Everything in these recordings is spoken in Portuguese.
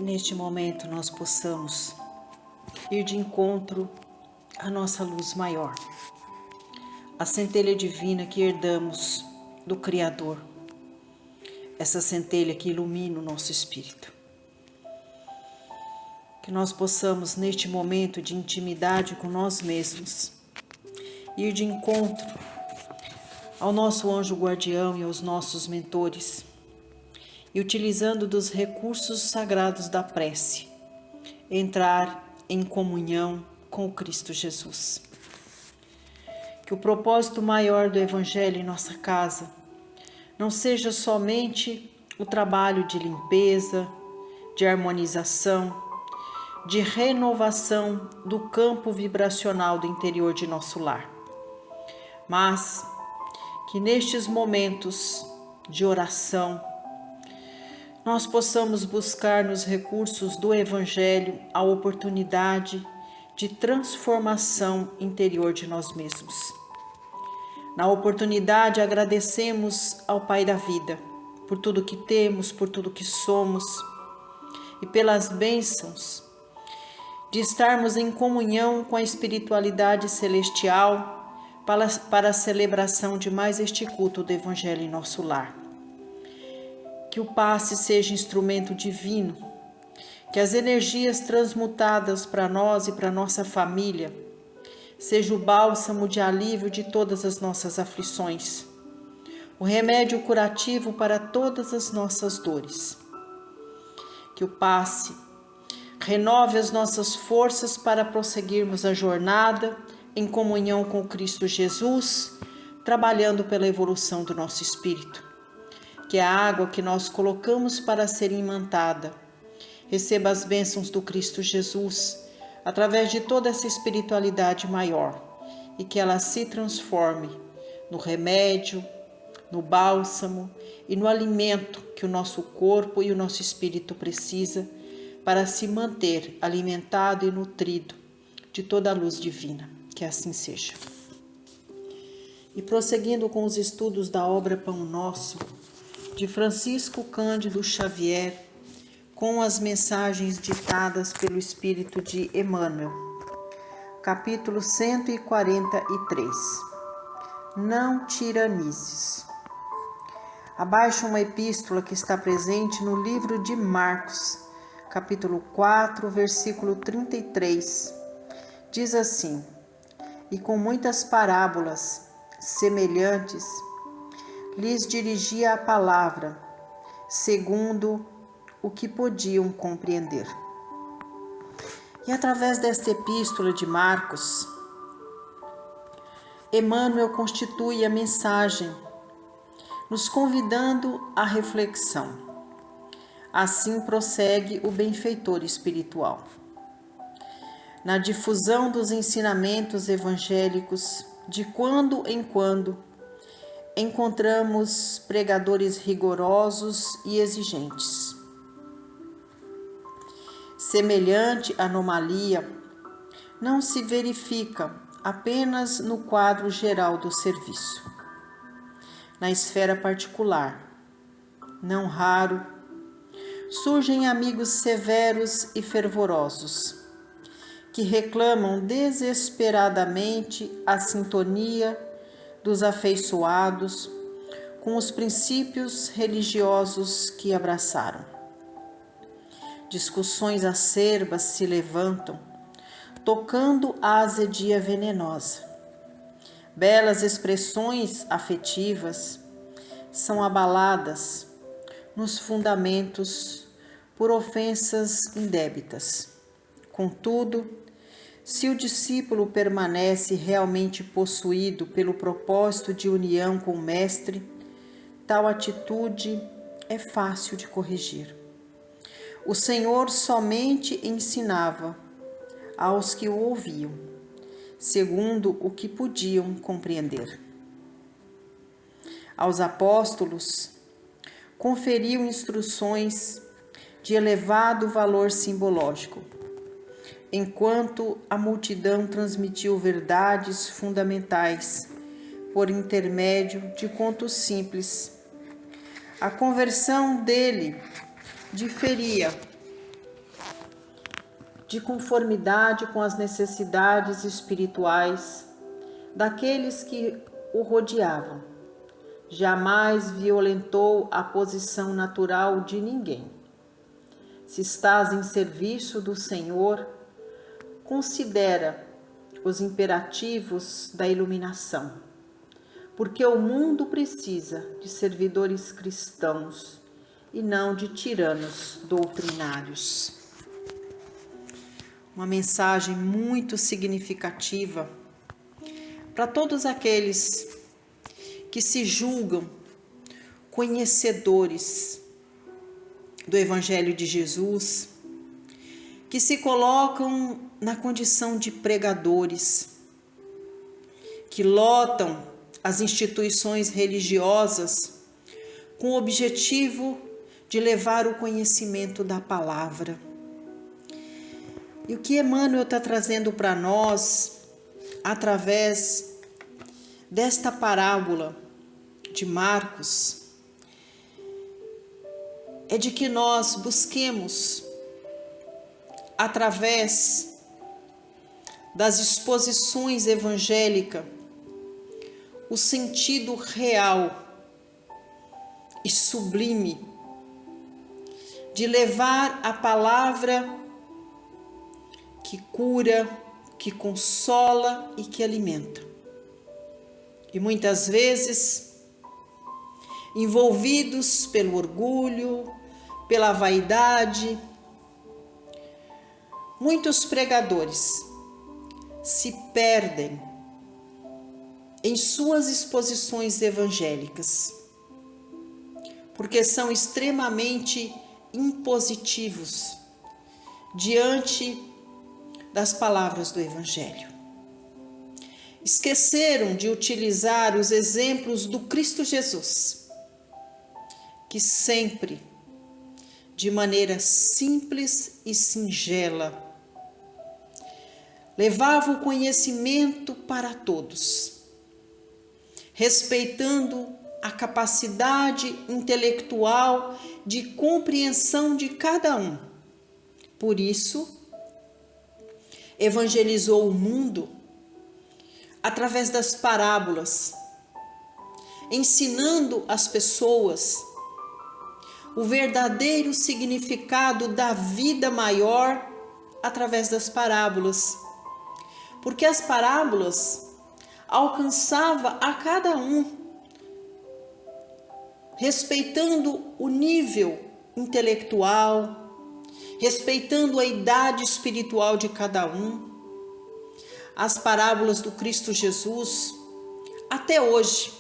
Que neste momento nós possamos ir de encontro à nossa luz maior, a centelha divina que herdamos do Criador, essa centelha que ilumina o nosso espírito. Que nós possamos, neste momento de intimidade com nós mesmos, ir de encontro ao nosso anjo guardião e aos nossos mentores, e utilizando dos recursos sagrados da prece, entrar em comunhão com o Cristo Jesus. Que o propósito maior do Evangelho em nossa casa não seja somente o trabalho de limpeza, de harmonização, de renovação do campo vibracional do interior de nosso lar, mas que nestes momentos de oração nós possamos buscar nos recursos do Evangelho a oportunidade de transformação interior de nós mesmos. Na oportunidade, agradecemos ao Pai da vida por tudo que temos, por tudo que somos e pelas bênçãos de estarmos em comunhão com a espiritualidade celestial para a celebração de mais este culto do Evangelho em nosso lar. Que o passe seja instrumento divino, que as energias transmutadas para nós e para nossa família seja o bálsamo de alívio de todas as nossas aflições, o remédio curativo para todas as nossas dores. Que o passe renove as nossas forças para prosseguirmos a jornada em comunhão com Cristo Jesus, trabalhando pela evolução do nosso espírito. Que a água que nós colocamos para ser imantada receba as bênçãos do Cristo Jesus através de toda essa espiritualidade maior e que ela se transforme no remédio, no bálsamo e no alimento que o nosso corpo e o nosso espírito precisa para se manter alimentado e nutrido de toda a luz divina. Que assim seja. E prosseguindo com os estudos da obra Pão Nosso, de Francisco Cândido Xavier, com as mensagens ditadas pelo Espírito de Emmanuel. Capítulo 143. Não tiranizes. Abaixo uma epístola que está presente no livro de Marcos, capítulo 4, versículo 33. Diz assim: e com muitas parábolas semelhantes lhes dirigia a palavra, segundo o que podiam compreender. E através desta epístola de Marcos, Emmanuel constitui a mensagem, nos convidando à reflexão. Assim prossegue o benfeitor espiritual. Na difusão dos ensinamentos evangélicos, de quando em quando, encontramos pregadores rigorosos e exigentes. Semelhante anomalia não se verifica apenas no quadro geral do serviço. Na esfera particular, não raro, surgem amigos severos e fervorosos, que reclamam desesperadamente a sintonia dos afeiçoados com os princípios religiosos que abraçaram. Discussões acerbas se levantam, tocando a azedia venenosa. Belas expressões afetivas são abaladas nos fundamentos por ofensas indébitas. Contudo, se o discípulo permanece realmente possuído pelo propósito de união com o Mestre, tal atitude é fácil de corrigir. O Senhor somente ensinava aos que o ouviam, segundo o que podiam compreender. Aos apóstolos, conferiu instruções de elevado valor simbológico, enquanto a multidão transmitiu verdades fundamentais por intermédio de contos simples. A conversão dele diferia de conformidade com as necessidades espirituais daqueles que o rodeavam. Jamais violentou a posição natural de ninguém. Se estás em serviço do Senhor, considera os imperativos da iluminação, porque o mundo precisa de servidores cristãos e não de tiranos doutrinários. Uma mensagem muito significativa para todos aqueles que se julgam conhecedores do Evangelho de Jesus, que se colocam na condição de pregadores, que lotam as instituições religiosas com o objetivo de levar o conhecimento da palavra. E o que Emmanuel está trazendo para nós, através desta parábola de Marcos, é de que nós busquemos, através das exposições evangélicas, o sentido real e sublime de levar a palavra que cura, que consola e que alimenta. E muitas vezes, envolvidos pelo orgulho, pela vaidade, muitos pregadores se perdem em suas exposições evangélicas, porque são extremamente impositivos diante das palavras do Evangelho. Esqueceram de utilizar os exemplos do Cristo Jesus, que sempre, de maneira simples e singela, levava o conhecimento para todos, respeitando a capacidade intelectual de compreensão de cada um. Por isso, evangelizou o mundo através das parábolas, ensinando as pessoas o verdadeiro significado da vida maior através das parábolas. Porque as parábolas alcançavam a cada um, respeitando o nível intelectual, respeitando a idade espiritual de cada um. As parábolas do Cristo Jesus, até hoje,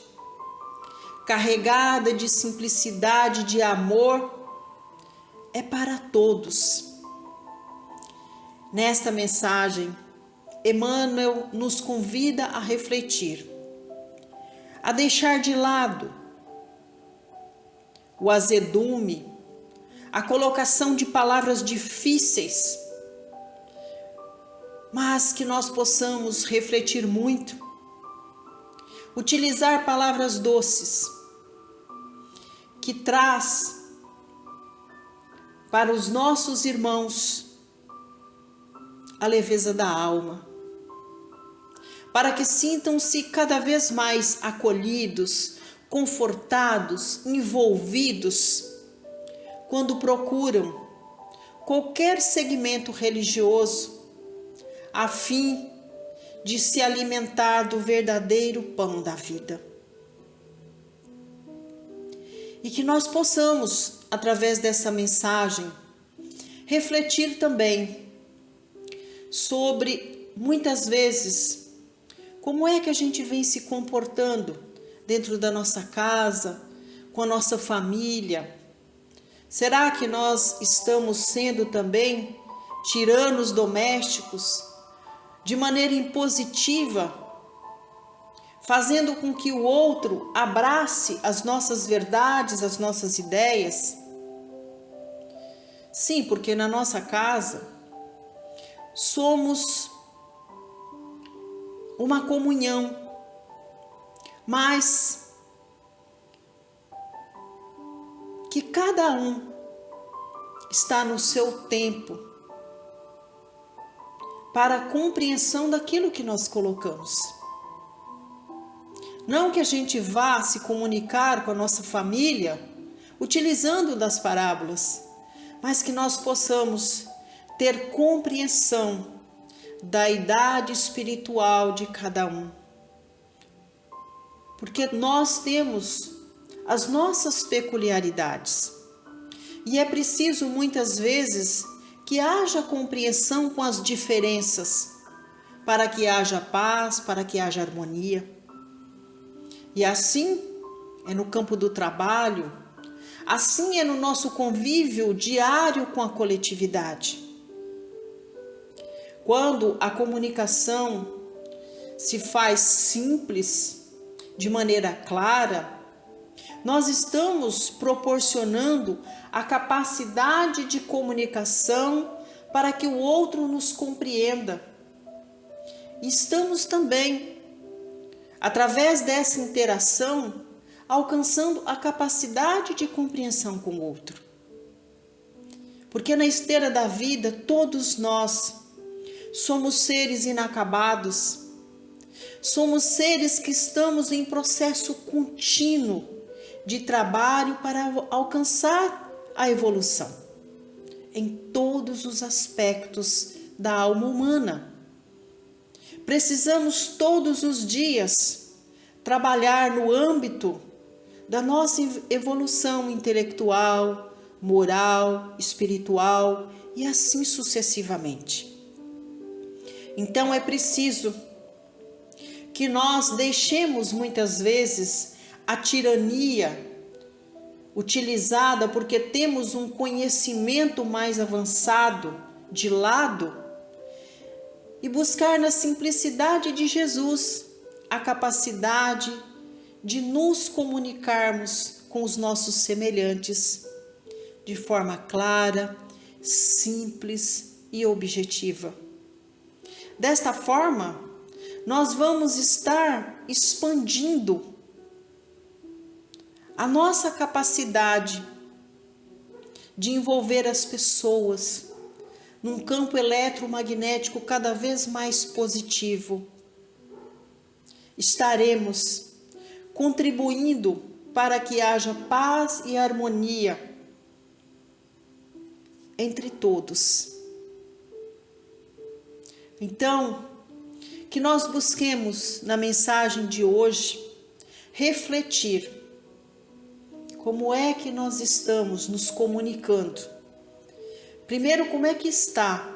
carregada de simplicidade, de amor, é para todos. Nesta mensagem, Emmanuel nos convida a refletir, a deixar de lado o azedume, a colocação de palavras difíceis, mas que nós possamos refletir muito, utilizar palavras doces, que traz para os nossos irmãos a leveza da alma, para que sintam-se cada vez mais acolhidos, confortados, envolvidos, quando procuram qualquer segmento religioso, a fim de se alimentar do verdadeiro pão da vida. E que nós possamos, através dessa mensagem, refletir também sobre, muitas vezes, como é que a gente vem se comportando dentro da nossa casa, com a nossa família. Será que nós estamos sendo também tiranos domésticos, de maneira impositiva, fazendo com que o outro abrace as nossas verdades, as nossas ideias? Sim, porque na nossa casa somos uma comunhão, mas que cada um está no seu tempo, para a compreensão daquilo que nós colocamos. Não que a gente vá se comunicar com a nossa família utilizando das parábolas, mas que nós possamos ter compreensão da idade espiritual de cada um. Porque nós temos as nossas peculiaridades. E é preciso muitas vezes que haja compreensão com as diferenças, para que haja paz, para que haja harmonia. E assim é no campo do trabalho, assim é no nosso convívio diário com a coletividade. Quando a comunicação se faz simples, de maneira clara, nós estamos proporcionando a capacidade de comunicação para que o outro nos compreenda. E estamos também, através dessa interação, alcançando a capacidade de compreensão com o outro. Porque na esteira da vida, todos nós somos seres inacabados, somos seres que estamos em processo contínuo de trabalho para alcançar a evolução em todos os aspectos da alma humana. Precisamos todos os dias trabalhar no âmbito da nossa evolução intelectual, moral, espiritual e assim sucessivamente. Então é preciso que nós deixemos muitas vezes a tirania utilizada porque temos um conhecimento mais avançado de lado e buscar na simplicidade de Jesus a capacidade de nos comunicarmos com os nossos semelhantes de forma clara, simples e objetiva. Desta forma, nós vamos estar expandindo a nossa capacidade de envolver as pessoas num campo eletromagnético cada vez mais positivo. Estaremos contribuindo para que haja paz e harmonia entre todos. Então, que nós busquemos na mensagem de hoje refletir como é que nós estamos nos comunicando. Primeiro, como é que está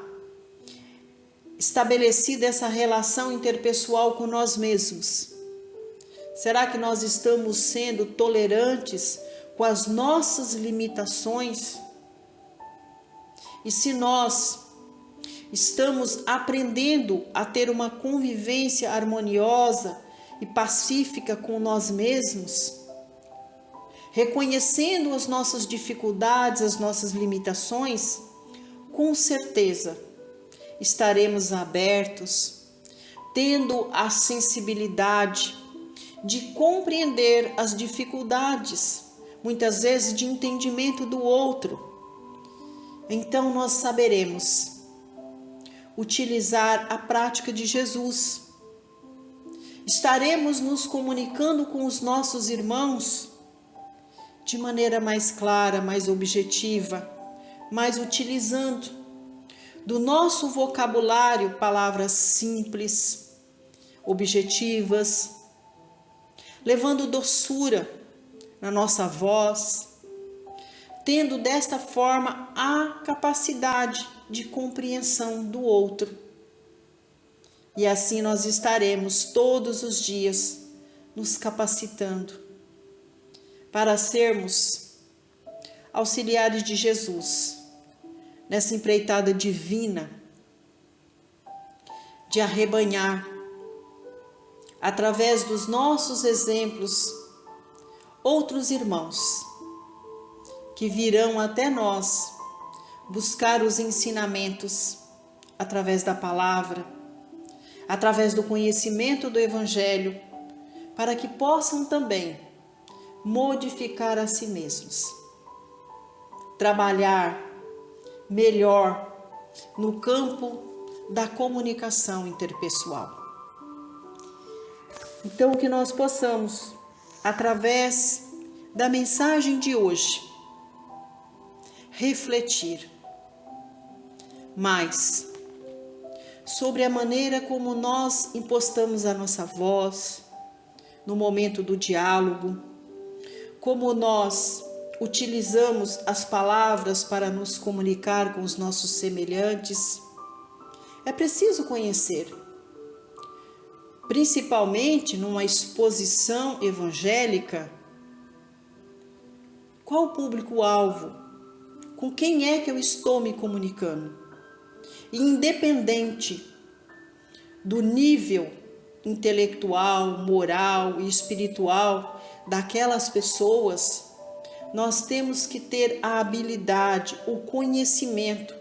estabelecida essa relação interpessoal com nós mesmos? Será que nós estamos sendo tolerantes com as nossas limitações? E se nós estamos aprendendo a ter uma convivência harmoniosa e pacífica com nós mesmos, reconhecendo as nossas dificuldades, as nossas limitações, com certeza estaremos abertos, tendo a sensibilidade de compreender as dificuldades, muitas vezes de entendimento do outro. Então nós saberemos utilizar a prática de Jesus. Estaremos nos comunicando com os nossos irmãos de maneira mais clara, mais objetiva, mas utilizando do nosso vocabulário palavras simples, objetivas, levando doçura na nossa voz, tendo desta forma a capacidade de compreensão do outro. E assim nós estaremos todos os dias nos capacitando para sermos auxiliares de Jesus nessa empreitada divina de arrebanhar, através dos nossos exemplos, outros irmãos que virão até nós buscar os ensinamentos através da palavra, através do conhecimento do Evangelho, para que possam também modificar a si mesmos, trabalhar melhor no campo da comunicação interpessoal. Então, que nós possamos, através da mensagem de hoje, refletir mais sobre a maneira como nós impostamos a nossa voz no momento do diálogo, como nós utilizamos as palavras para nos comunicar com os nossos semelhantes. É preciso conhecer, principalmente numa exposição evangélica, qual o público-alvo, com quem é que eu estou me comunicando. E independente do nível intelectual, moral e espiritual daquelas pessoas, nós temos que ter a habilidade, o conhecimento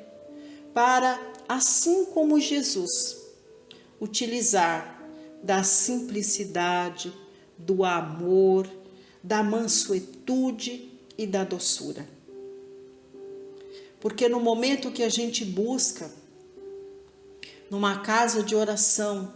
para, assim como Jesus, utilizar da simplicidade, do amor, da mansuetude e da doçura. Porque no momento que a gente busca, numa casa de oração,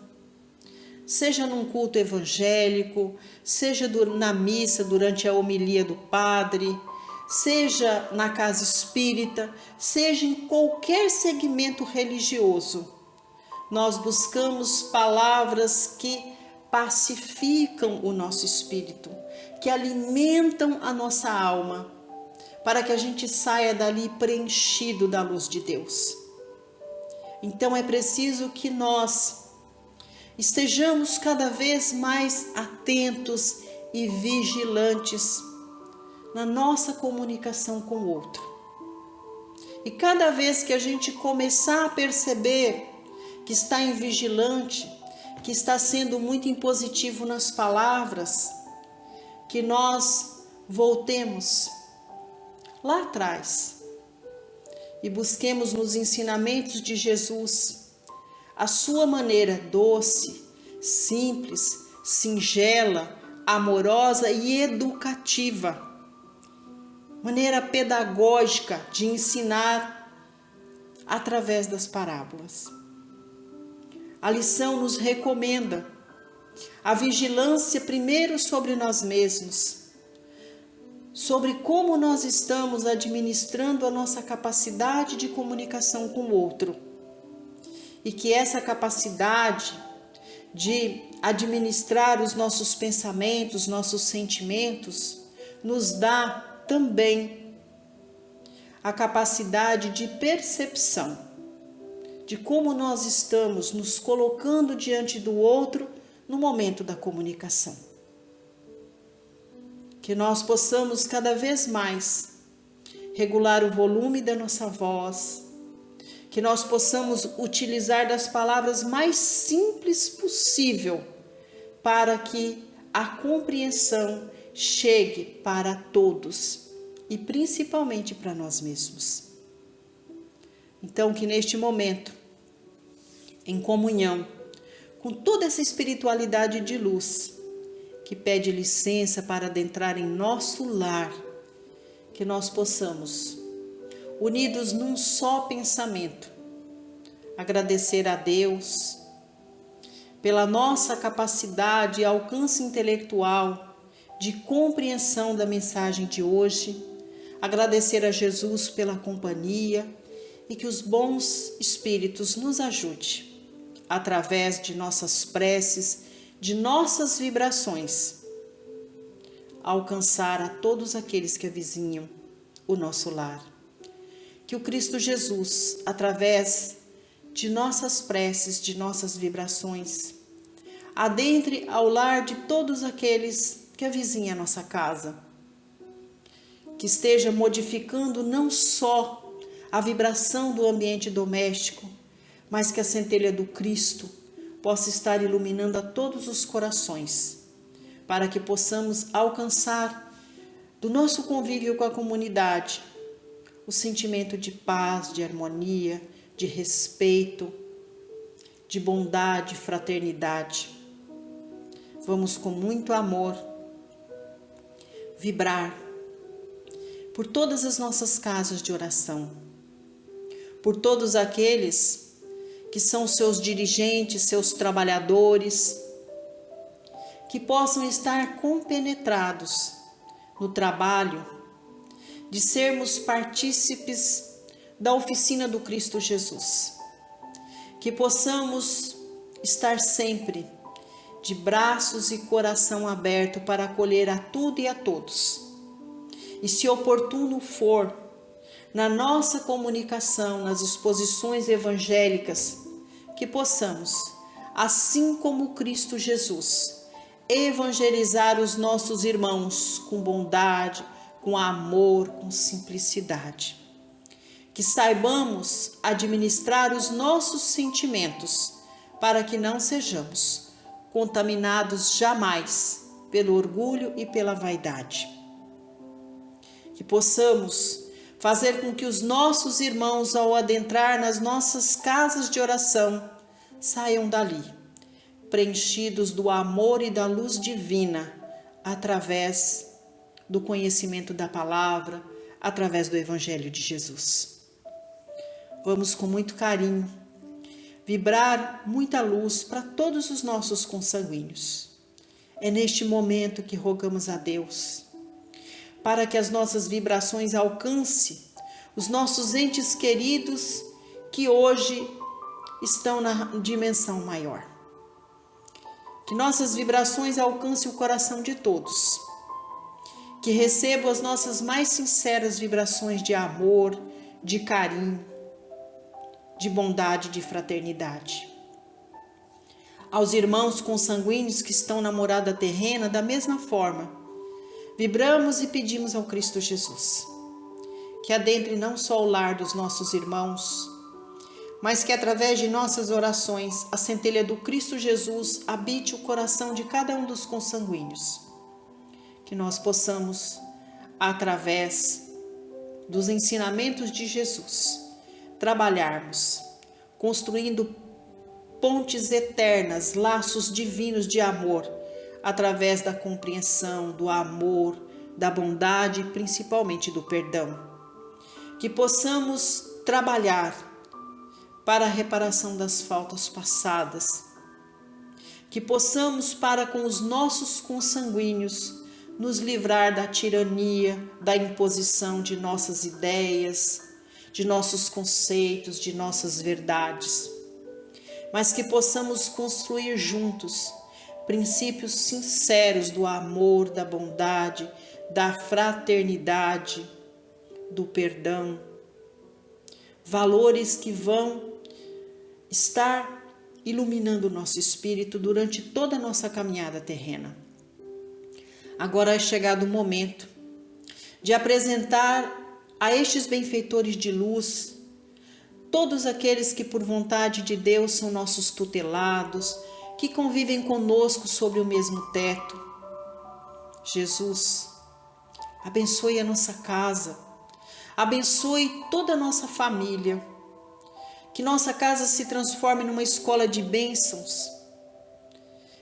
seja num culto evangélico, seja na missa durante a homilia do padre, seja na casa espírita, seja em qualquer segmento religioso, nós buscamos palavras que pacificam o nosso espírito, que alimentam a nossa alma, para que a gente saia dali preenchido da luz de Deus. Então é preciso que nós estejamos cada vez mais atentos e vigilantes na nossa comunicação com o outro. E cada vez que a gente começar a perceber que está invigilante, que está sendo muito impositivo nas palavras, que nós voltemos lá atrás e busquemos nos ensinamentos de Jesus a sua maneira doce, simples, singela, amorosa e educativa, maneira pedagógica de ensinar através das parábolas. A lição nos recomenda a vigilância primeiro sobre nós mesmos, sobre como nós estamos administrando a nossa capacidade de comunicação com o outro. E que essa capacidade de administrar os nossos pensamentos, nossos sentimentos, nos dá também a capacidade de percepção de como nós estamos nos colocando diante do outro no momento da comunicação. Que nós possamos cada vez mais regular o volume da nossa voz, que nós possamos utilizar das palavras mais simples possível para que a compreensão chegue para todos e principalmente para nós mesmos. Então, que neste momento, em comunhão com toda essa espiritualidade de luz que pede licença para adentrar em nosso lar, que nós possamos, unidos num só pensamento, agradecer a Deus pela nossa capacidade e alcance intelectual de compreensão da mensagem de hoje, agradecer a Jesus pela companhia e que os bons espíritos nos ajudem, através de nossas preces, de nossas vibrações, a alcançar a todos aqueles que avizinham o nosso lar. Que o Cristo Jesus, através de nossas preces, de nossas vibrações, adentre ao lar de todos aqueles que avizinham a nossa casa. Que esteja modificando não só a vibração do ambiente doméstico, mas que a centelha do Cristo possa estar iluminando a todos os corações, para que possamos alcançar do nosso convívio com a comunidade o sentimento de paz, de harmonia, de respeito, de bondade, fraternidade. Vamos com muito amor vibrar por todas as nossas casas de oração, por todos aqueles que são seus dirigentes, seus trabalhadores, que possam estar compenetrados no trabalho, de sermos partícipes da oficina do Cristo Jesus, que possamos estar sempre de braços e coração aberto para acolher a tudo e a todos. E se oportuno for, na nossa comunicação, nas exposições evangélicas, que possamos, assim como Cristo Jesus, evangelizar os nossos irmãos com bondade, com amor, com simplicidade. Que saibamos administrar os nossos sentimentos para que não sejamos contaminados jamais pelo orgulho e pela vaidade. Que possamos fazer com que os nossos irmãos, ao adentrar nas nossas casas de oração, saiam dali, preenchidos do amor e da luz divina, através do conhecimento da palavra, através do Evangelho de Jesus. Vamos com muito carinho vibrar muita luz para todos os nossos consanguíneos. É neste momento que rogamos a Deus para que as nossas vibrações alcancem os nossos entes queridos que hoje estão na dimensão maior. Que nossas vibrações alcancem o coração de todos. Que recebam as nossas mais sinceras vibrações de amor, de carinho, de bondade, de fraternidade. Aos irmãos consanguíneos que estão na morada terrena, da mesma forma, vibramos e pedimos ao Cristo Jesus que adentre não só o lar dos nossos irmãos, mas que através de nossas orações a centelha do Cristo Jesus habite o coração de cada um dos consanguíneos. Que nós possamos, através dos ensinamentos de Jesus, trabalharmos, construindo pontes eternas, laços divinos de amor, através da compreensão, do amor, da bondade e principalmente do perdão. Que possamos trabalhar para a reparação das faltas passadas. Que possamos, para com os nossos consanguíneos, nos livrar da tirania, da imposição de nossas ideias, de nossos conceitos, de nossas verdades. Mas que possamos construir juntos princípios sinceros do amor, da bondade, da fraternidade, do perdão, valores que vão estar iluminando o nosso espírito durante toda a nossa caminhada terrena. Agora é chegado o momento de apresentar a estes benfeitores de luz, todos aqueles que por vontade de Deus são nossos tutelados, que convivem conosco sobre o mesmo teto. Jesus, abençoe a nossa casa, abençoe toda a nossa família, que nossa casa se transforme numa escola de bênçãos,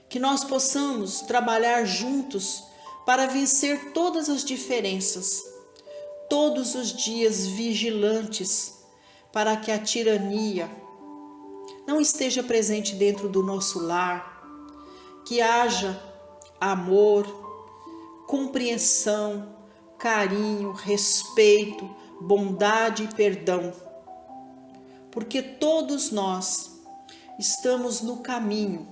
que nós possamos trabalhar juntos para vencer todas as diferenças, todos os dias vigilantes, para que a tirania não esteja presente dentro do nosso lar, que haja amor, compreensão, carinho, respeito, bondade e perdão, porque todos nós estamos no caminho,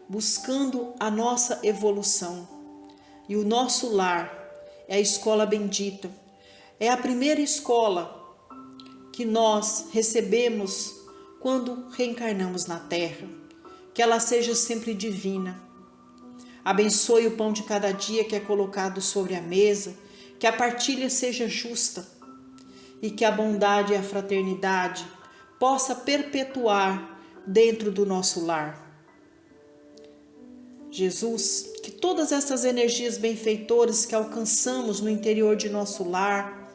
buscando a nossa evolução, e o nosso lar é a escola bendita, é a primeira escola que nós recebemos quando reencarnamos na terra, que ela seja sempre divina. Abençoe o pão de cada dia que é colocado sobre a mesa, que a partilha seja justa e que a bondade e a fraternidade possa perpetuar dentro do nosso lar. Jesus, que todas essas energias benfeitoras que alcançamos no interior de nosso lar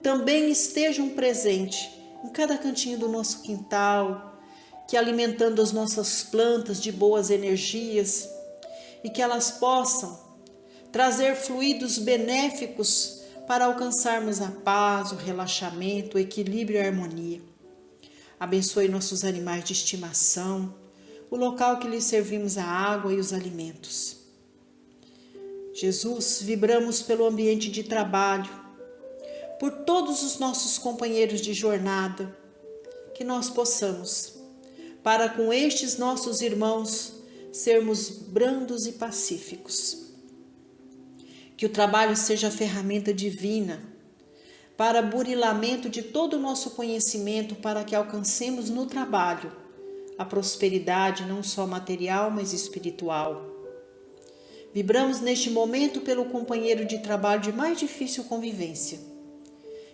também estejam presentes em cada cantinho do nosso quintal, que alimentando as nossas plantas de boas energias e que elas possam trazer fluidos benéficos para alcançarmos a paz, o relaxamento, o equilíbrio e a harmonia. Abençoe nossos animais de estimação, o local que lhes servimos a água e os alimentos. Jesus, vibramos pelo ambiente de trabalho, por todos os nossos companheiros de jornada, que nós possamos, para com estes nossos irmãos, sermos brandos e pacíficos. Que o trabalho seja ferramenta divina para burilamento de todo o nosso conhecimento, para que alcancemos no trabalho a prosperidade não só material, mas espiritual. Vibramos neste momento pelo companheiro de trabalho de mais difícil convivência.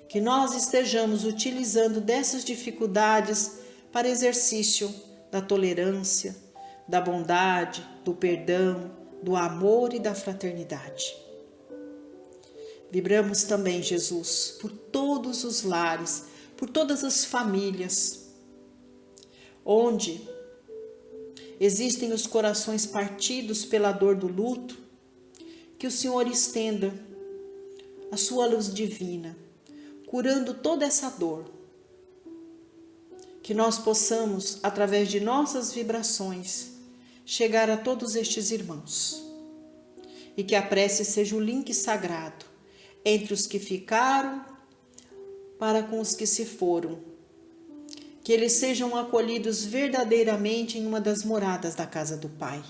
Que nós estejamos utilizando dessas dificuldades para exercício da tolerância, da bondade, do perdão, do amor e da fraternidade. Vibramos também, Jesus, por todos os lares, por todas as famílias, onde existem os corações partidos pela dor do luto, que o Senhor estenda a sua luz divina, curando toda essa dor. Que nós possamos, através de nossas vibrações, chegar a todos estes irmãos. E que a prece seja o link sagrado entre os que ficaram para com os que se foram. Que eles sejam acolhidos verdadeiramente em uma das moradas da casa do Pai.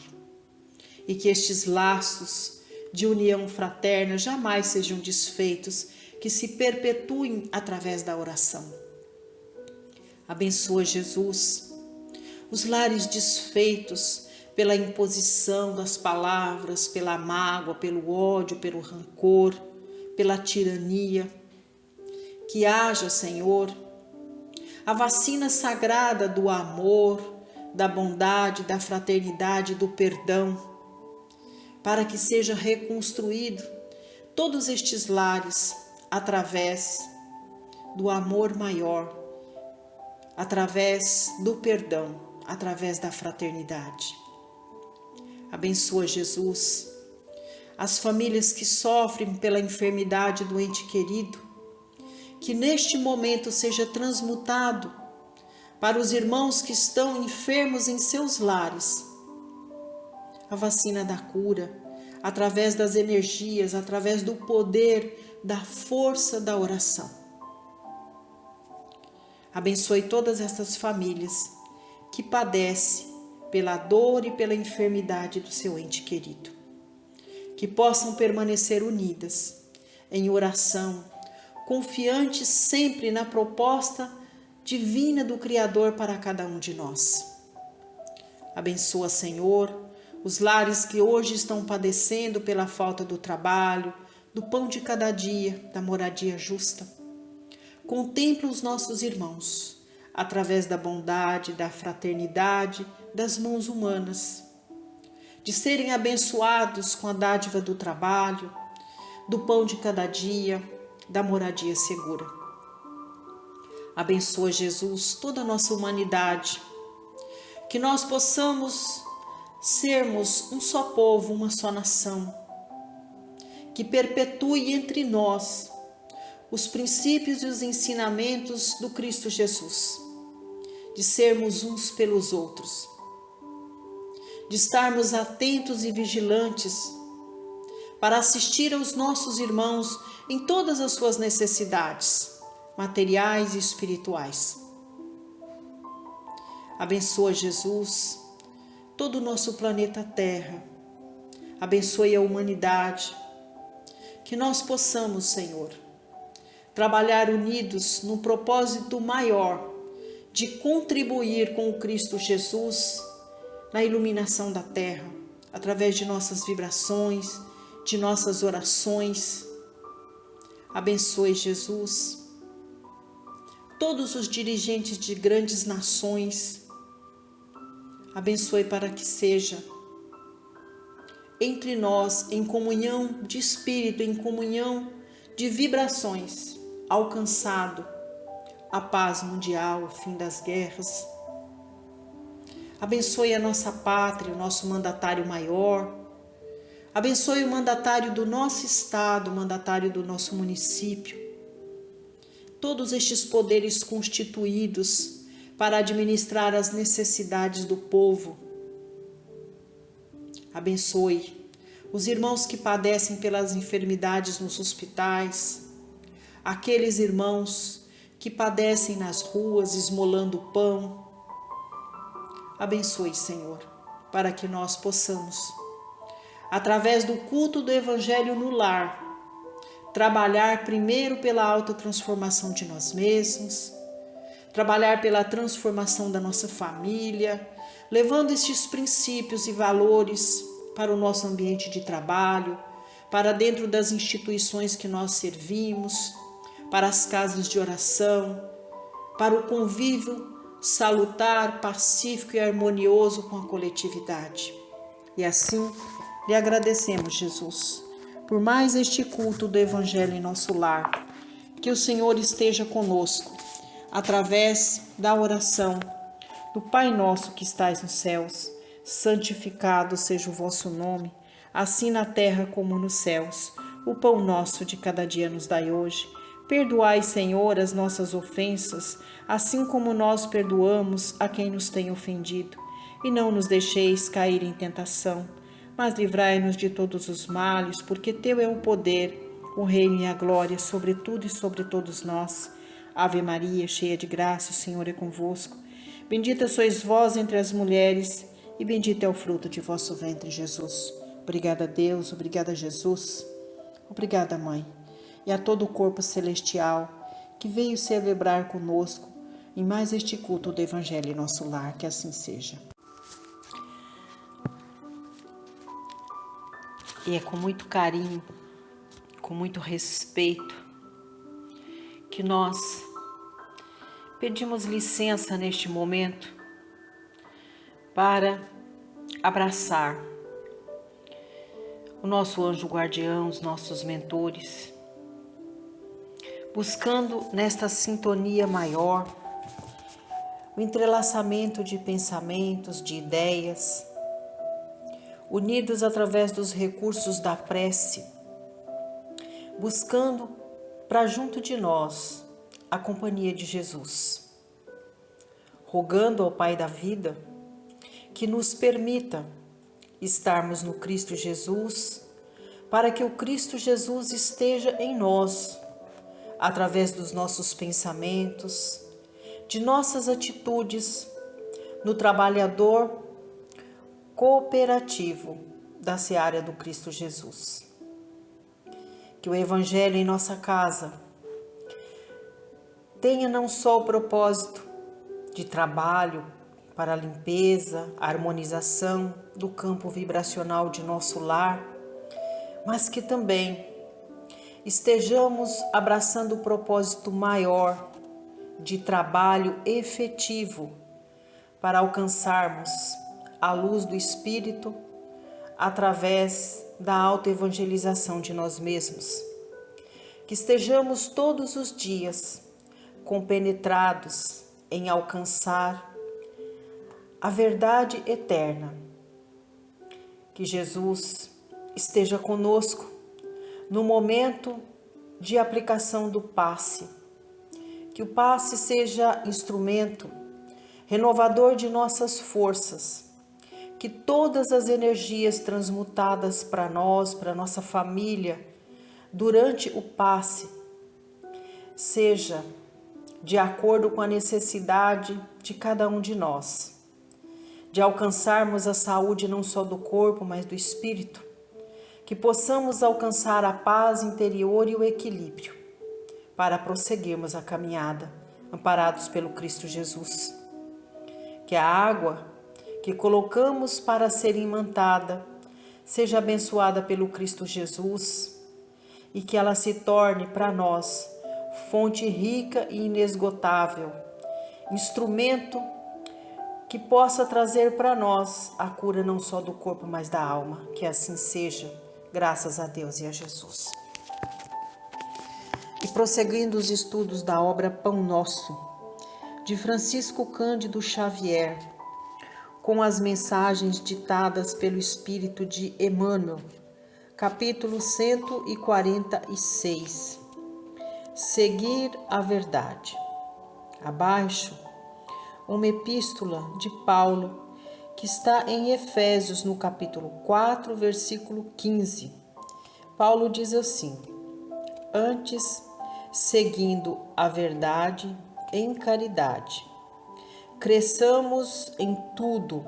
E que estes laços de união fraterna jamais sejam desfeitos, que se perpetuem através da oração. Abençoa, Jesus, os lares desfeitos pela imposição das palavras, pela mágoa, pelo ódio, pelo rancor, pela tirania. Que haja, Senhor, a vacina sagrada do amor, da bondade, da fraternidade, do perdão, para que seja reconstruído todos estes lares através do amor maior, através do perdão, através da fraternidade. Abençoa, Jesus, as famílias que sofrem pela enfermidade do ente querido, que neste momento seja transmutado para os irmãos que estão enfermos em seus lares a vacina da cura, através das energias, através do poder, da força da oração. Abençoe todas essas famílias que padecem pela dor e pela enfermidade do seu ente querido. Que possam permanecer unidas em oração, confiantes sempre na proposta divina do Criador para cada um de nós. Abençoa, Senhor, os lares que hoje estão padecendo pela falta do trabalho, do pão de cada dia, da moradia justa. Contempla os nossos irmãos, através da bondade, da fraternidade, das mãos humanas, de serem abençoados com a dádiva do trabalho, do pão de cada dia, da moradia segura. Abençoa, Jesus, toda a nossa humanidade, que nós possamos sermos um só povo, uma só nação, que perpetue entre nós os princípios e os ensinamentos do Cristo Jesus, de sermos uns pelos outros, de estarmos atentos e vigilantes para assistir aos nossos irmãos em todas as suas necessidades, materiais e espirituais. Abençoa, Jesus, todo o nosso planeta Terra. Abençoe a humanidade. Que nós possamos, Senhor, trabalhar unidos no propósito maior de contribuir com o Cristo Jesus na iluminação da Terra, através de nossas vibrações, de nossas orações. Abençoe, Jesus, todos os dirigentes de grandes nações. Abençoe para que seja entre nós, em comunhão de espírito, em comunhão de vibrações, alcançado a paz mundial, o fim das guerras. Abençoe a nossa pátria, o nosso mandatário maior. Abençoe o mandatário do nosso estado, o mandatário do nosso município. Todos estes poderes constituídos para administrar as necessidades do povo. Abençoe os irmãos que padecem pelas enfermidades nos hospitais, aqueles irmãos que padecem nas ruas esmolando pão. Abençoe, Senhor, para que nós possamos, através do culto do Evangelho no lar, trabalhar primeiro pela autotransformação de nós mesmos, trabalhar pela transformação da nossa família, levando estes princípios e valores para o nosso ambiente de trabalho, para dentro das instituições que nós servimos, para as casas de oração, para o convívio salutar, pacífico e harmonioso com a coletividade. E assim, lhe agradecemos, Jesus, por mais este culto do Evangelho em nosso lar. Que o Senhor esteja conosco, através da oração do Pai nosso que estais nos céus, santificado seja o vosso nome, assim na terra como nos céus. O pão nosso de cada dia nos dai hoje. Perdoai, Senhor, as nossas ofensas, assim como nós perdoamos a quem nos tem ofendido. E não nos deixeis cair em tentação, mas livrai-nos de todos os males, porque teu é o poder, o reino e a glória sobre tudo e sobre todos nós. Ave Maria, cheia de graça, o Senhor é convosco. Bendita sois vós entre as mulheres, e bendito é o fruto de vosso ventre, Jesus. Obrigada a Deus, obrigada a Jesus, obrigada, Mãe, e a todo o corpo celestial que veio celebrar conosco em mais este culto do Evangelho em nosso lar, que assim seja. E é com muito carinho, com muito respeito, que nós pedimos licença neste momento para abraçar o nosso anjo guardião, os nossos mentores, buscando nesta sintonia maior o entrelaçamento de pensamentos, de ideias, unidos através dos recursos da prece, buscando para junto de nós a companhia de Jesus, rogando ao Pai da vida que nos permita estarmos no Cristo Jesus, para que o Cristo Jesus esteja em nós, através dos nossos pensamentos, de nossas atitudes, no trabalhador cooperativo da seara do Cristo Jesus. Que o Evangelho em nossa casa tenha não só o propósito de trabalho para a limpeza, a harmonização do campo vibracional de nosso lar, mas que também estejamos abraçando o propósito maior de trabalho efetivo para alcançarmos a luz do Espírito através da autoevangelização de nós mesmos. Que estejamos todos os dias compenetrados em alcançar a verdade eterna. Que Jesus esteja conosco no momento de aplicação do passe. Que o passe seja instrumento renovador de nossas forças. Que todas as energias transmutadas para nós, para nossa família, durante o passe, seja de acordo com a necessidade de cada um de nós, de alcançarmos a saúde não só do corpo, mas do espírito, que possamos alcançar a paz interior e o equilíbrio, para prosseguirmos a caminhada, amparados pelo Cristo Jesus. Que a água que colocamos para ser imantada seja abençoada pelo Cristo Jesus e que ela se torne para nós fonte rica e inesgotável, instrumento que possa trazer para nós a cura não só do corpo, mas da alma. Que assim seja, graças a Deus e a Jesus. E prosseguindo os estudos da obra Pão Nosso, de Francisco Cândido Xavier, com as mensagens ditadas pelo Espírito de Emmanuel, capítulo 146. Seguir a verdade. Abaixo, uma epístola de Paulo que está em Efésios, no capítulo 4, versículo 15. Paulo diz assim: antes, seguindo a verdade em caridade, cresçamos em tudo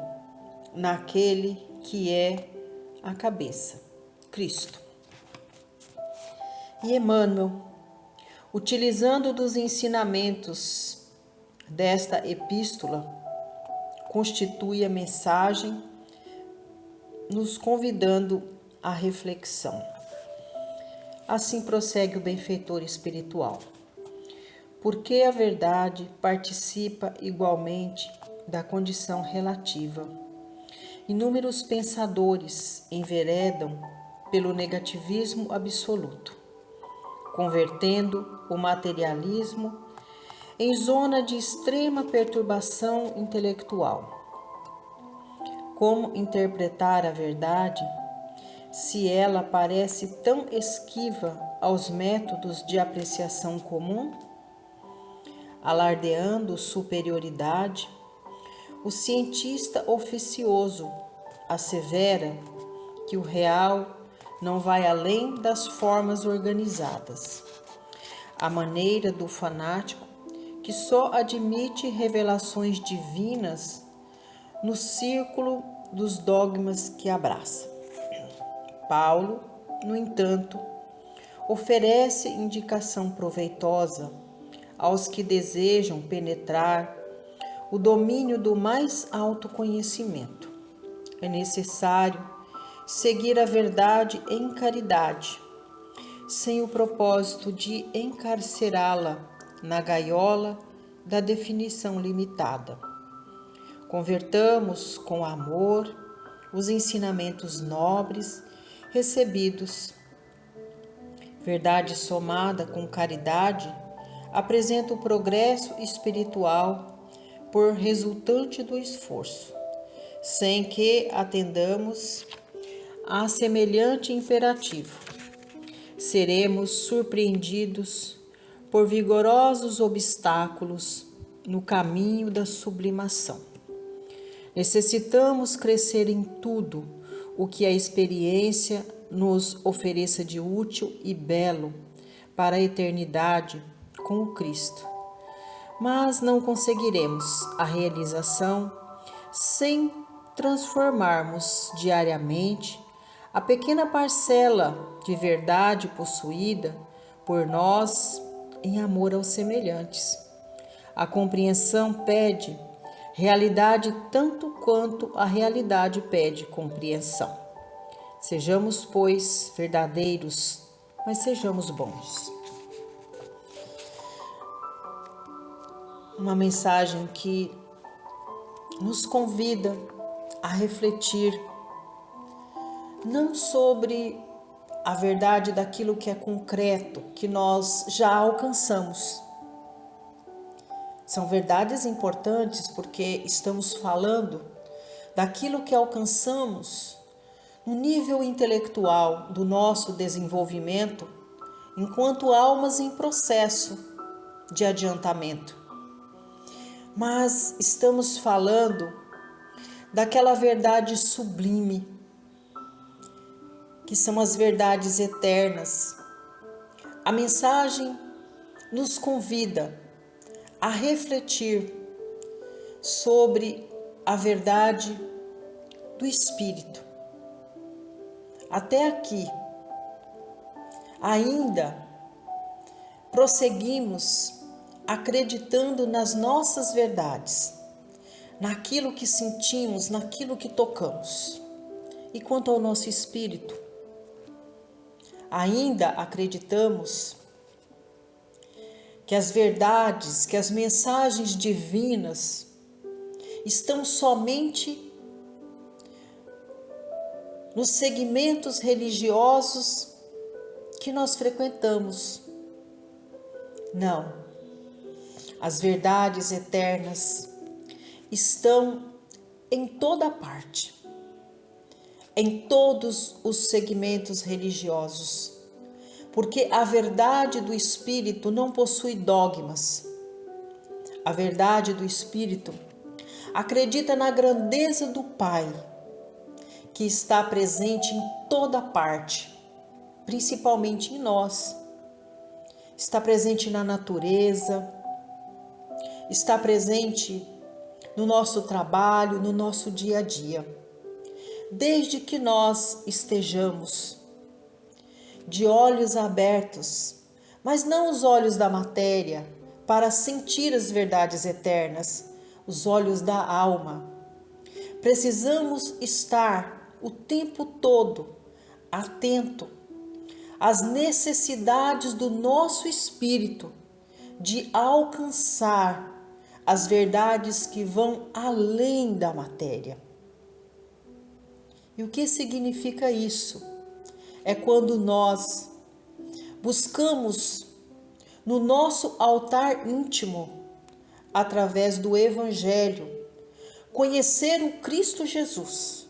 naquele que é a cabeça, Cristo. E Emmanuel, utilizando dos ensinamentos desta epístola, constitui a mensagem, nos convidando à reflexão. Assim prossegue o benfeitor espiritual. Porque a verdade participa igualmente da condição relativa. Inúmeros pensadores enveredam pelo negativismo absoluto, convertendo o materialismo em zona de extrema perturbação intelectual. Como interpretar a verdade se ela parece tão esquiva aos métodos de apreciação comum? Alardeando superioridade, o cientista oficioso assevera que o real não vai além das formas organizadas, à maneira do fanático que só admite revelações divinas no círculo dos dogmas que abraça. Paulo, no entanto, oferece indicação proveitosa aos que desejam penetrar o domínio do mais alto conhecimento. É necessário seguir a verdade em caridade, sem o propósito de encarcerá-la na gaiola da definição limitada. Convertamos com amor os ensinamentos nobres recebidos. Verdade somada com caridade apresenta o progresso espiritual por resultante do esforço, sem que atendamos a semelhante imperativo. Seremos surpreendidos por vigorosos obstáculos no caminho da sublimação. Necessitamos crescer em tudo o que a experiência nos ofereça de útil e belo para a eternidade com o Cristo. Mas não conseguiremos a realização sem transformarmos diariamente a pequena parcela de verdade possuída por nós em amor aos semelhantes. A compreensão pede realidade tanto quanto a realidade pede compreensão. Sejamos, pois, verdadeiros, mas sejamos bons. Uma mensagem que nos convida a refletir não sobre a verdade daquilo que é concreto, que nós já alcançamos. São verdades importantes porque estamos falando daquilo que alcançamos no nível intelectual do nosso desenvolvimento, enquanto almas em processo de adiantamento. Mas estamos falando daquela verdade sublime, que são as verdades eternas. A mensagem nos convida a refletir sobre a verdade do Espírito. Até aqui, ainda prosseguimos acreditando nas nossas verdades, naquilo que sentimos, naquilo que tocamos. E quanto ao nosso espírito, ainda acreditamos que as verdades, que as mensagens divinas estão somente nos segmentos religiosos que nós frequentamos. Não. As verdades eternas estão em toda parte, em todos os segmentos religiosos, porque a verdade do Espírito não possui dogmas. a verdade do Espírito, acredita na grandeza do Pai, que está presente em toda parte, principalmente em nós. Está presente na natureza, está presente no nosso trabalho, no nosso dia a dia. Desde que nós estejamos de olhos abertos, mas não os olhos da matéria, para sentir as verdades eternas, os olhos da alma. Precisamos estar o tempo todo atento às necessidades do nosso espírito de alcançar as verdades que vão além da matéria. E o que significa isso? É quando nós buscamos no nosso altar íntimo, através do Evangelho, conhecer o Cristo Jesus,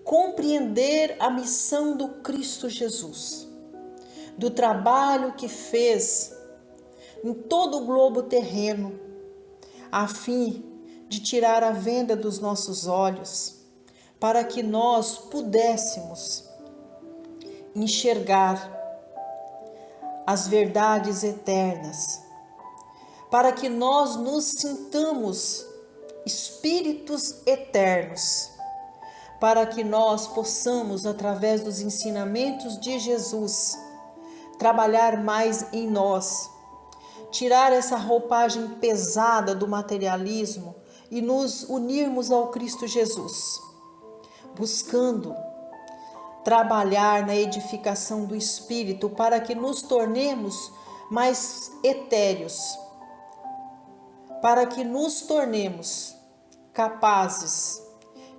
compreender a missão do Cristo Jesus, do trabalho que fez em todo o globo terreno, a fim de tirar a venda dos nossos olhos, para que nós pudéssemos enxergar as verdades eternas, para que nós nos sintamos espíritos eternos, para que nós possamos, através dos ensinamentos de Jesus, trabalhar mais em nós, tirar essa roupagem pesada do materialismo e nos unirmos ao Cristo Jesus, buscando trabalhar na edificação do Espírito para que nos tornemos mais etéreos, para que nos tornemos capazes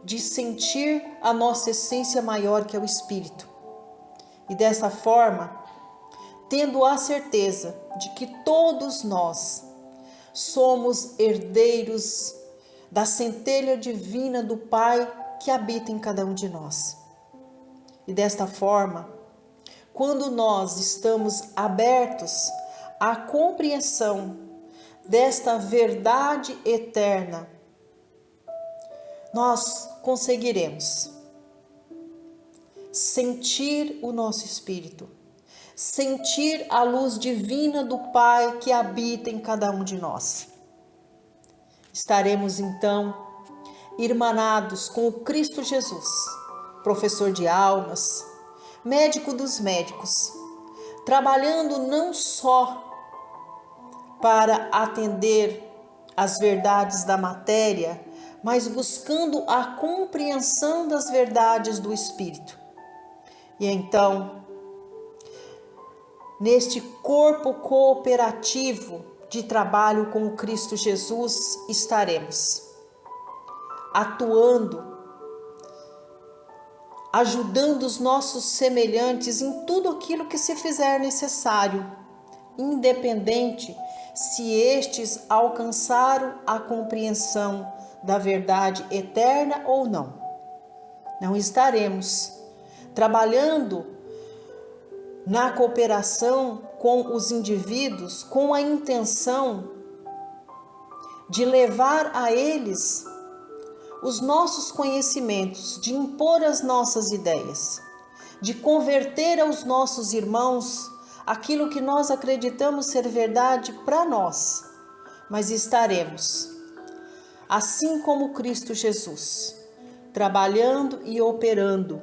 de sentir a nossa essência maior, que é o Espírito. E dessa forma, tendo a certeza de que todos nós somos herdeiros da centelha divina do Pai que habita em cada um de nós. E desta forma, quando nós estamos abertos à compreensão desta verdade eterna, nós conseguiremos sentir o nosso espírito, sentir a luz divina do Pai que habita em cada um de nós. Estaremos então irmanados com o Cristo Jesus, professor de almas, médico dos médicos, trabalhando não só para atender às verdades da matéria, mas buscando a compreensão das verdades do Espírito. E então, neste corpo cooperativo de trabalho com o Cristo Jesus, estaremos atuando, ajudando os nossos semelhantes em tudo aquilo que se fizer necessário, independente se estes alcançaram a compreensão da verdade eterna ou não. Não estaremos trabalhando na cooperação com os indivíduos com a intenção de levar a eles os nossos conhecimentos, de impor as nossas ideias, de converter aos nossos irmãos aquilo que nós acreditamos ser verdade para nós, mas estaremos, assim como Cristo Jesus, trabalhando e operando,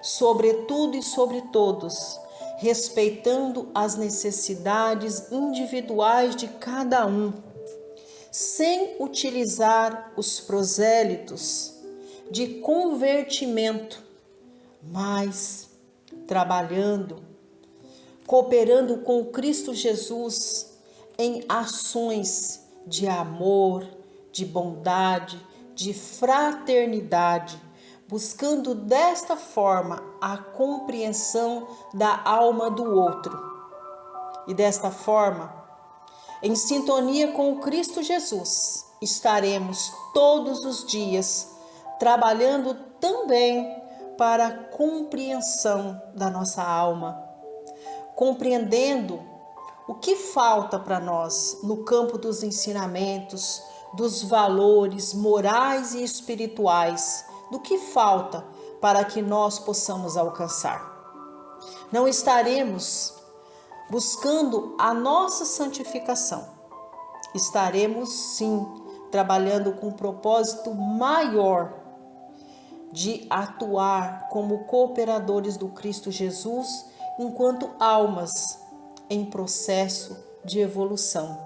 sobre tudo e sobre todos, respeitando as necessidades individuais de cada um, sem utilizar os prosélitos de convertimento, mas trabalhando, cooperando com o Cristo Jesus em ações de amor, de bondade, de fraternidade, buscando desta forma a compreensão da alma do outro. E desta forma, em sintonia com o Cristo Jesus, estaremos todos os dias trabalhando também para a compreensão da nossa alma, compreendendo O que falta para nós no campo dos ensinamentos, dos valores morais e espirituais? Do que falta para que nós possamos alcançar? Não estaremos buscando a nossa santificação. Estaremos sim trabalhando com um propósito maior de atuar como cooperadores do Cristo Jesus enquanto almas em processo de evolução.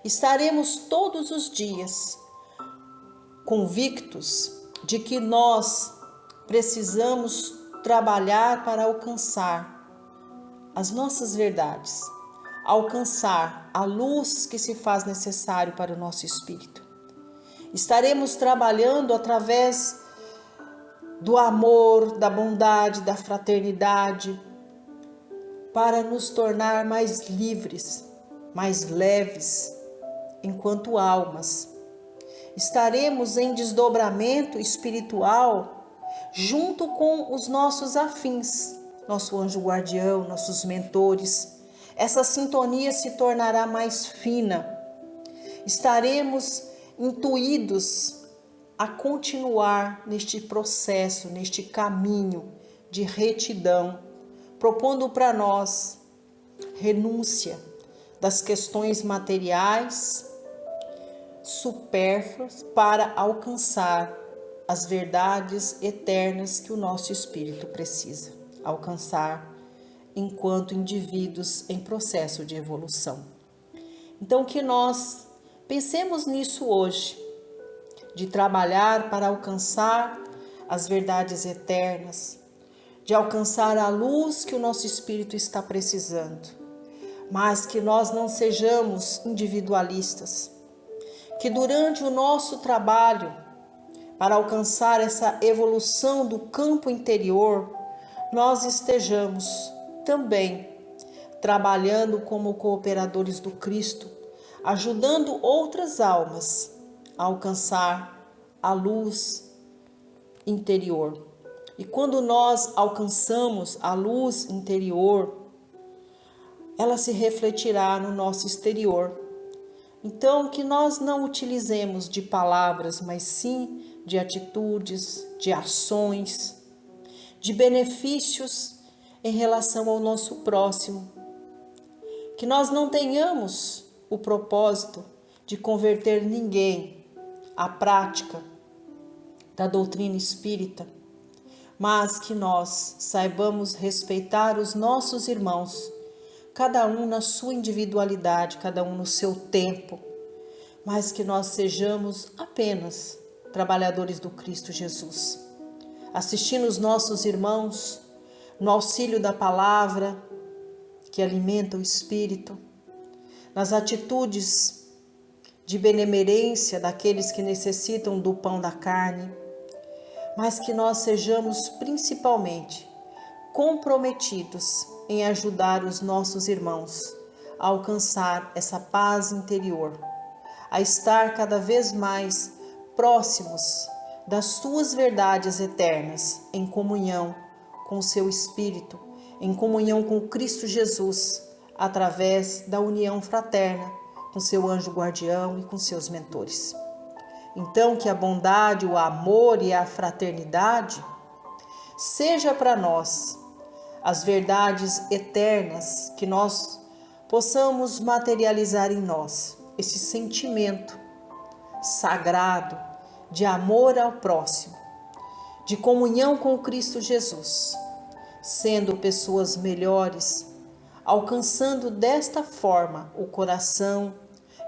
Estaremos todos os dias convictos de que nós precisamos trabalhar para alcançar as nossas verdades, alcançar a luz que se faz necessário para o nosso espírito. Estaremos trabalhando através do amor, da bondade, da fraternidade, para nos tornar mais livres, mais leves, enquanto almas. Estaremos em desdobramento espiritual junto com os nossos afins, nosso anjo guardião, nossos mentores. Essa sintonia se tornará mais fina. Estaremos intuídos a continuar neste processo, neste caminho de retidão, propondo para nós renúncia das questões materiais supérfluas para alcançar as verdades eternas que o nosso espírito precisa alcançar enquanto indivíduos em processo de evolução. Então, que nós pensemos nisso hoje, de trabalhar para alcançar as verdades eternas, de alcançar a luz que o nosso espírito está precisando, mas que nós não sejamos individualistas, que durante o nosso trabalho para alcançar essa evolução do campo interior, nós estejamos também trabalhando como cooperadores do Cristo, ajudando outras almas a alcançar a luz interior. E quando nós alcançamos a luz interior, ela se refletirá no nosso exterior. Então, que nós não utilizemos de palavras, mas sim de atitudes, de ações, de benefícios em relação ao nosso próximo. Que nós não tenhamos o propósito de converter ninguém à prática da doutrina espírita, mas que nós saibamos respeitar os nossos irmãos, cada um na sua individualidade, cada um no seu tempo, mas que nós sejamos apenas trabalhadores do Cristo Jesus, assistindo os nossos irmãos no auxílio da palavra que alimenta o espírito, nas atitudes de benemerência daqueles que necessitam do pão da carne, mas que nós sejamos principalmente comprometidos em ajudar os nossos irmãos a alcançar essa paz interior, a estar cada vez mais próximos das suas verdades eternas, em comunhão com o seu Espírito, em comunhão com Cristo Jesus, através da união fraterna com seu anjo guardião e com seus mentores. Então, que a bondade, o amor e a fraternidade seja para nós as verdades eternas, que nós possamos materializar em nós esse sentimento sagrado de amor ao próximo, de comunhão com Cristo Jesus, sendo pessoas melhores, alcançando desta forma o coração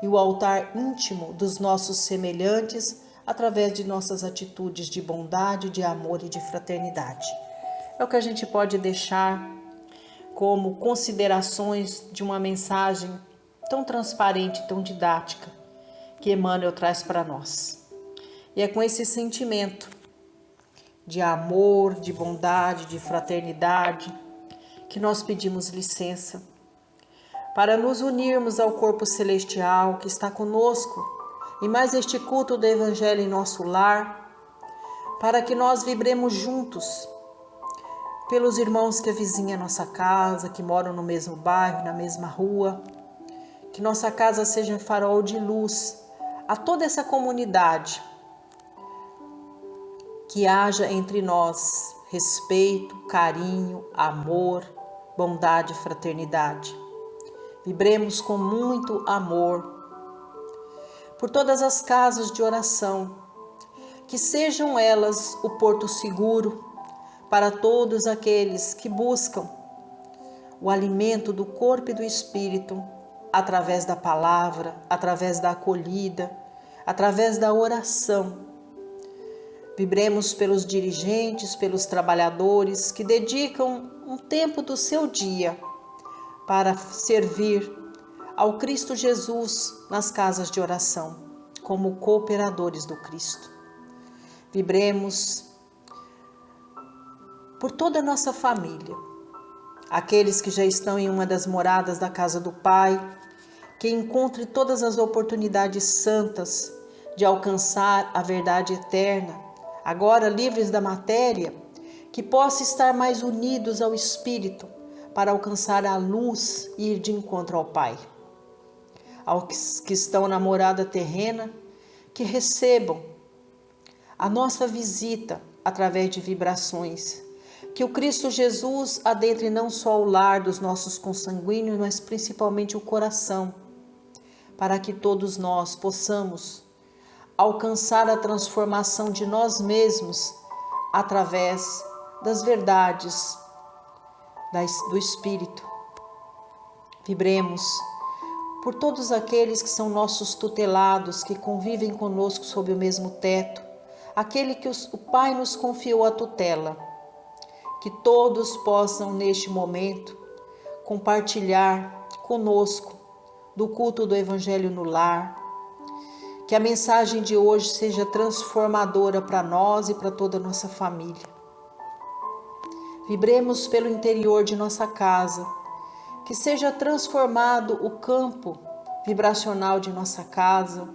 e o altar íntimo dos nossos semelhantes através de nossas atitudes de bondade, de amor e de fraternidade. É o que a gente pode deixar como considerações de uma mensagem tão transparente, tão didática, que Emmanuel traz para nós. E é com esse sentimento de amor, de bondade, de fraternidade, que nós pedimos licença para nos unirmos ao corpo celestial que está conosco e mais este culto do Evangelho em nosso lar, para que nós vibremos juntos pelos irmãos que avizinham a nossa casa, que moram no mesmo bairro, na mesma rua. Que nossa casa seja um farol de luz a toda essa comunidade. Que haja entre nós respeito, carinho, amor, bondade e fraternidade. Vibremos com muito amor por todas as casas de oração, que sejam elas o porto seguro para todos aqueles que buscam o alimento do corpo e do espírito através da palavra, através da acolhida, através da oração. Vibremos pelos dirigentes, pelos trabalhadores que dedicam um tempo do seu dia para servir ao Cristo Jesus nas casas de oração, como cooperadores do Cristo. Vibremos por toda a nossa família, aqueles que já estão em uma das moradas da casa do Pai, que encontre todas as oportunidades santas de alcançar a verdade eterna, agora livres da matéria, que possa estar mais unidos ao Espírito para alcançar a luz e ir de encontro ao Pai. Aos que estão na morada terrena, que recebam a nossa visita através de vibrações, que o Cristo Jesus adentre não só o lar dos nossos consanguíneos, mas principalmente o coração, para que todos nós possamos alcançar a transformação de nós mesmos através das verdades do Espírito. Vibremos por todos aqueles que são nossos tutelados, que convivem conosco sob o mesmo teto, aquele que o Pai nos confiou a tutela. Que todos possam, neste momento, compartilhar conosco do culto do Evangelho no lar. Que a mensagem de hoje seja transformadora para nós e para toda a nossa família. Vibremos pelo interior de nossa casa, que seja transformado o campo vibracional de nossa casa,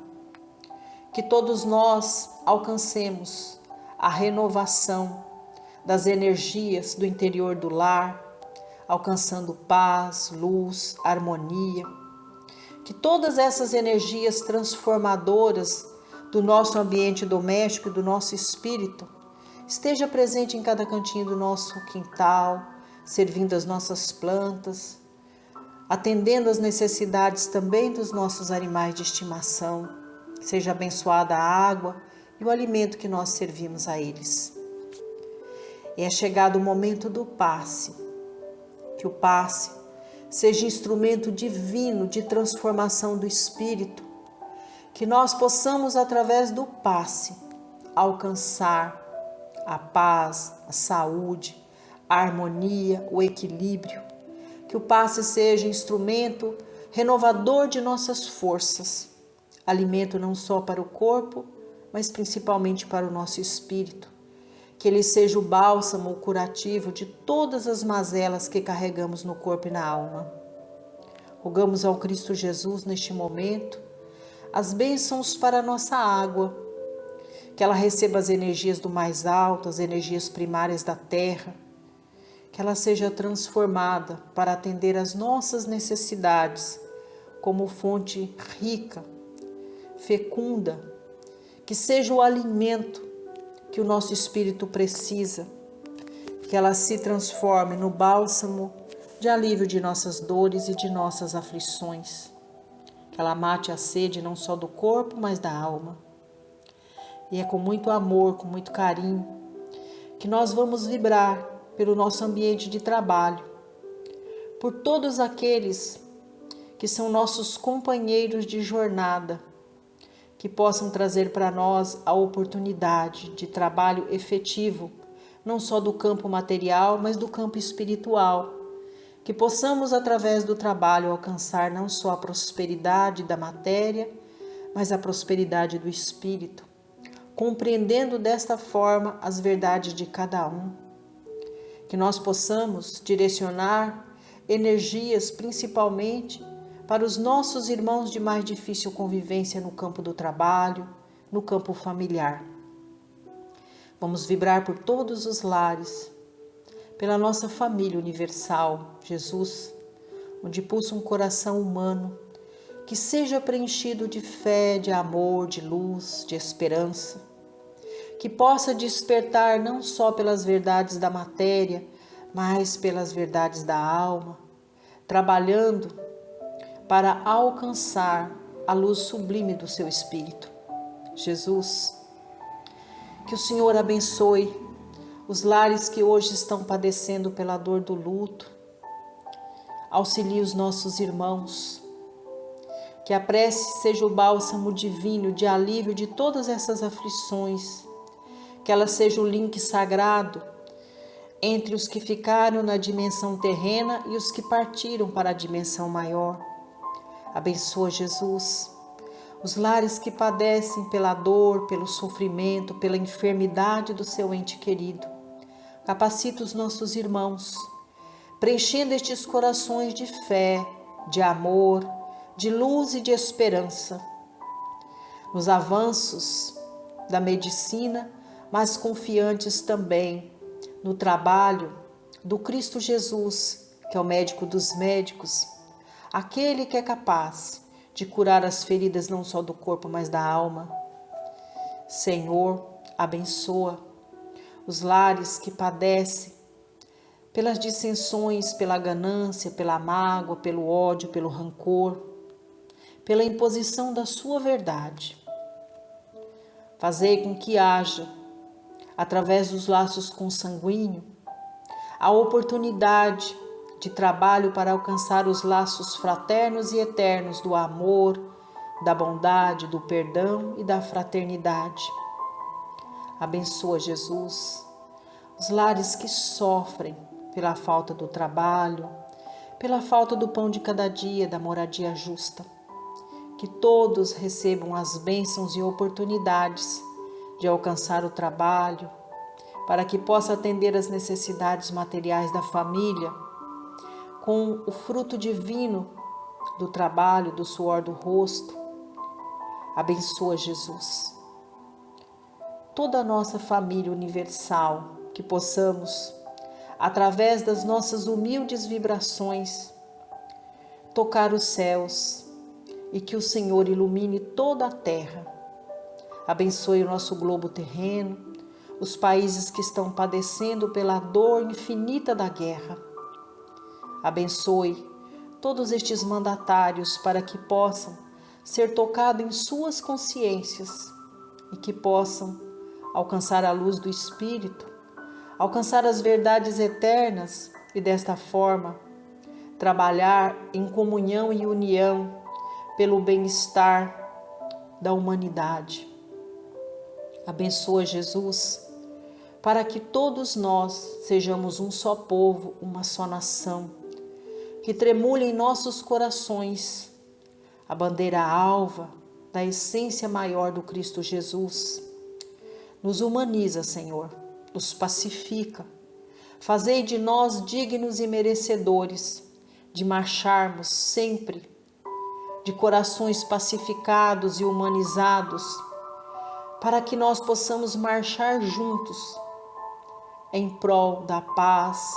que todos nós alcancemos a renovação das energias do interior do lar, alcançando paz, luz, harmonia. Que todas essas energias transformadoras do nosso ambiente doméstico e do nosso espírito esteja presente em cada cantinho do nosso quintal, servindo as nossas plantas, atendendo às necessidades também dos nossos animais de estimação. Seja abençoada a água e o alimento que nós servimos a eles. É chegado o momento do passe, que o passe seja instrumento divino de transformação do espírito, que nós possamos, através do passe, alcançar a paz, a saúde, a harmonia, o equilíbrio, que o passe seja instrumento renovador de nossas forças, alimento não só para o corpo, mas principalmente para o nosso espírito, que ele seja o bálsamo, o curativo de todas as mazelas que carregamos no corpo e na alma. Rogamos ao Cristo Jesus neste momento as bênçãos para a nossa água, que ela receba as energias do mais alto, as energias primárias da terra, que ela seja transformada para atender às nossas necessidades como fonte rica, fecunda, que seja o alimento que o nosso espírito precisa, que ela se transforme no bálsamo de alívio de nossas dores e de nossas aflições, que ela mate a sede não só do corpo, mas da alma. E é com muito amor, com muito carinho, que nós vamos vibrar pelo nosso ambiente de trabalho, por todos aqueles que são nossos companheiros de jornada, que possam trazer para nós a oportunidade de trabalho efetivo, não só do campo material, mas do campo espiritual, que possamos, através do trabalho, alcançar não só a prosperidade da matéria, mas a prosperidade do espírito, compreendendo desta forma as verdades de cada um. Que nós possamos direcionar energias principalmente para os nossos irmãos de mais difícil convivência no campo do trabalho, no campo familiar. Vamos vibrar por todos os lares, pela nossa família universal, Jesus, onde pulsa um coração humano que seja preenchido de fé, de amor, de luz, de esperança, que possa despertar não só pelas verdades da matéria, mas pelas verdades da alma, trabalhando para alcançar a luz sublime do seu Espírito. Jesus, que o Senhor abençoe os lares que hoje estão padecendo pela dor do luto, auxilie os nossos irmãos, que a prece seja o bálsamo divino de alívio de todas essas aflições, que ela seja o link sagrado entre os que ficaram na dimensão terrena e os que partiram para a dimensão maior. Abençoa, Jesus, os lares que padecem pela dor, pelo sofrimento, pela enfermidade do seu ente querido. Capacita os nossos irmãos, preenchendo estes corações de fé, de amor, de luz e de esperança. Nos avanços da medicina, mas confiantes também no trabalho do Cristo Jesus, que é o médico dos médicos, aquele que é capaz de curar as feridas não só do corpo, mas da alma. Senhor, abençoa os lares que padecem pelas dissensões, pela ganância, pela mágoa, pelo ódio, pelo rancor, pela imposição da sua verdade. Fazei com que haja, através dos laços consanguíneos, a oportunidade de trabalho para alcançar os laços fraternos e eternos do amor, da bondade, do perdão e da fraternidade. Abençoa, Jesus, os lares que sofrem pela falta do trabalho, pela falta do pão de cada dia, da moradia justa. Que todos recebam as bênçãos e oportunidades de alcançar o trabalho, para que possa atender às necessidades materiais da família, com o fruto divino do trabalho, do suor do rosto. Abençoa, Jesus, toda a nossa família universal, que possamos, através das nossas humildes vibrações, tocar os céus e que o Senhor ilumine toda a terra. Abençoe o nosso globo terreno, os países que estão padecendo pela dor infinita da guerra. Abençoe todos estes mandatários para que possam ser tocados em suas consciências e que possam alcançar a luz do Espírito, alcançar as verdades eternas e desta forma trabalhar em comunhão e união pelo bem-estar da humanidade. Abençoa, Jesus, para que todos nós sejamos um só povo, uma só nação, que tremule em nossos corações a bandeira alva da essência maior do Cristo Jesus. Nos humaniza, Senhor, nos pacifica. Fazei de nós dignos e merecedores de marcharmos sempre de corações pacificados e humanizados, para que nós possamos marchar juntos em prol da paz,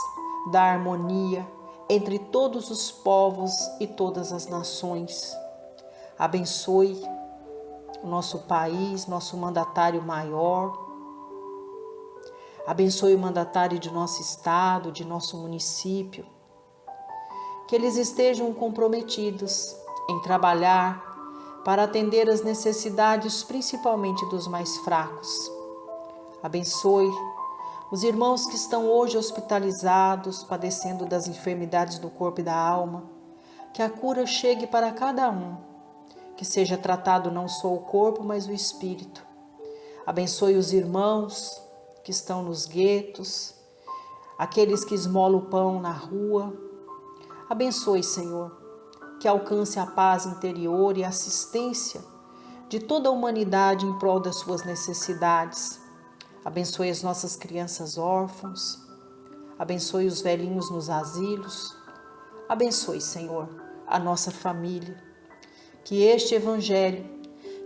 da harmonia entre todos os povos e todas as nações. Abençoe o nosso país, nosso mandatário maior. Abençoe o mandatário de nosso estado, de nosso município. Que eles estejam comprometidos em trabalhar para atender às necessidades, principalmente dos mais fracos. Abençoe os irmãos que estão hoje hospitalizados, padecendo das enfermidades do corpo e da alma. Que a cura chegue para cada um, que seja tratado não só o corpo, mas o espírito. Abençoe os irmãos que estão nos guetos, aqueles que esmolam o pão na rua. Abençoe, Senhor, que alcance a paz interior e a assistência de toda a humanidade em prol das suas necessidades. Abençoe as nossas crianças órfãos, abençoe os velhinhos nos asilos. Abençoe, Senhor, a nossa família. Que este Evangelho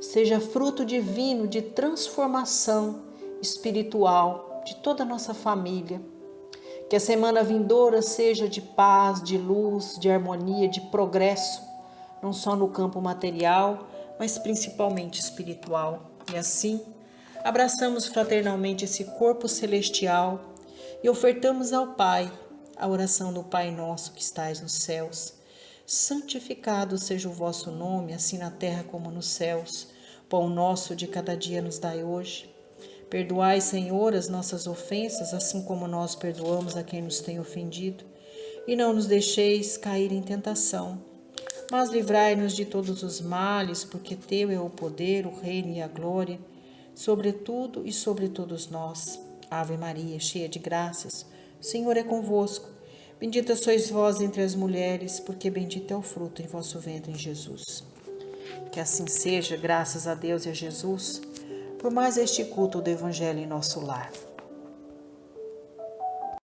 seja fruto divino de transformação espiritual de toda a nossa família. Que a semana vindoura seja de paz, de luz, de harmonia, de progresso, não só no campo material, mas principalmente espiritual. E assim, abraçamos fraternalmente esse corpo celestial e ofertamos ao Pai a oração do Pai nosso que estais nos céus. Santificado seja o vosso nome, assim na terra como nos céus. Pão nosso de cada dia nos dai hoje. Perdoai, Senhor, as nossas ofensas, assim como nós perdoamos a quem nos tem ofendido. E não nos deixeis cair em tentação, mas livrai-nos de todos os males, porque teu é o poder, o reino e a glória, sobre tudo e sobre todos nós. Ave Maria, cheia de graças, o Senhor é convosco. Bendita sois vós entre as mulheres, porque bendito é o fruto em vosso ventre, Jesus. Que assim seja, graças a Deus e a Jesus, por mais este culto do Evangelho em nosso lar.